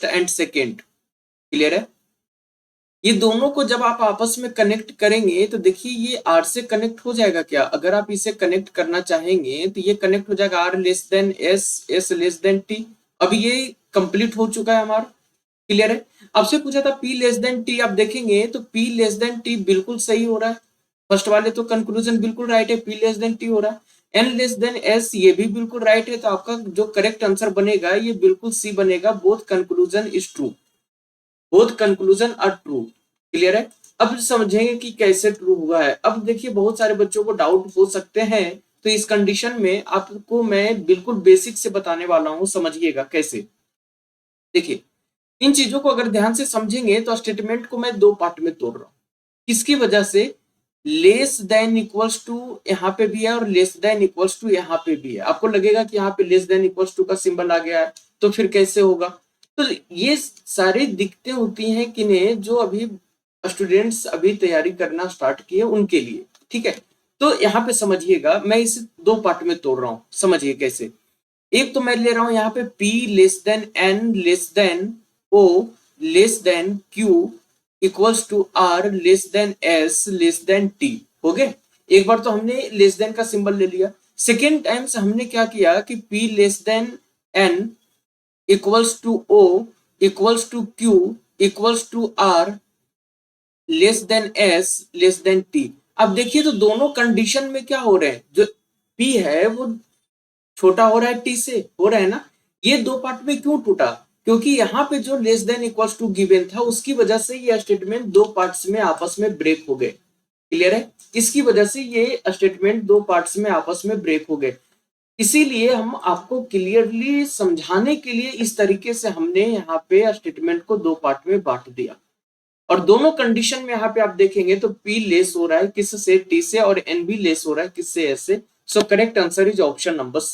First and second. Clear है? ये दोनों को जब आप आपस में कनेक्ट करेंगे तो देखिए ये आर से कनेक्ट हो जाएगा क्या? अगर आप इसे कनेक्ट करना चाहेंगे तो ये कनेक्ट हो जाएगा R less than S, S less than T. अब ये कंप्लीट हो चुका है हमारा। क्लियर है? आपसे पूछा था पी लेस देन टी, आप देखेंगे तो पी लेस देन टी बिल्कुल सही हो रहा है। फर्स्ट वाले तो कंक्लूजन बिल्कुल राइट है, पी लेस देन टी हो रहा है। एन लेस देन एस ये भी बिल्कुल राइट है, तो आपका जो करेक्ट आंसर बनेगा ये बिल्कुल सी बनेगा, both conclusion is true, both conclusion are true. Clear है? अब समझेंगे कि कैसे ट्रू हुआ है। अब देखिए बहुत सारे बच्चों को डाउट हो सकते हैं, तो इस कंडीशन में आपको मैं बिल्कुल बेसिक से बताने वाला हूं, समझिएगा कैसे। देखिए इन चीजों को अगर ध्यान से समझेंगे तो स्टेटमेंट को मैं दो पार्ट में तोड़ रहा हूं। किसकी वजह से? लेस देन इक्वल्स टू यहाँ पे भी है और लेस देन इक्वल्स टू यहाँ पे भी है। आपको लगेगा कि यहाँ पे लेस देन इक्वल्स टू का सिंबल आ गया है, तो फिर कैसे होगा? तो ये सारी दिक्कतें होती हैं किन्हें? जो अभी स्टूडेंट्स अभी तैयारी करना स्टार्ट किए उनके लिए। ठीक है, तो यहाँ पे समझिएगा, मैं इसे दो पार्ट में तोड़ रहा हूँ, समझिए कैसे। एक तो मैं ले रहा हूं यहाँ पे P less than N less than O less than Q equals to R less than S less than T। हो गए? एक बार तो हमने लेस देन का सिंबल ले लिया। सेकेंड टाइम से हमने क्या किया कि P less than N equals to O equals to Q equals to R less than S less than T। अब देखिए तो दोनों कंडीशन में क्या हो रहे हैं, जो P है वो छोटा हो रहा है टी से, हो रहा है ना। ये दो पार्ट में क्यों टूटा? क्योंकि यहाँ पे जो less than equals to given था उसकी वजह से ये स्टेटमेंट दो पार्ट्स में आपस में ब्रेक हो गए। क्लियर है? इसकी वजह से ये स्टेटमेंट दो पार्ट्स में आपस में ब्रेक हो गए। इसीलिए हम आपको क्लियरली समझाने के लिए इस तरीके से हमने यहाँ पे स्टेटमेंट को दो पार्ट में बांट दिया। और दोनों कंडीशन में यहाँ पे आप देखेंगे तो P लेस हो रहा है किससे? टी से, और N भी लेस हो रहा है किससे? S से। So correct answer is option number C.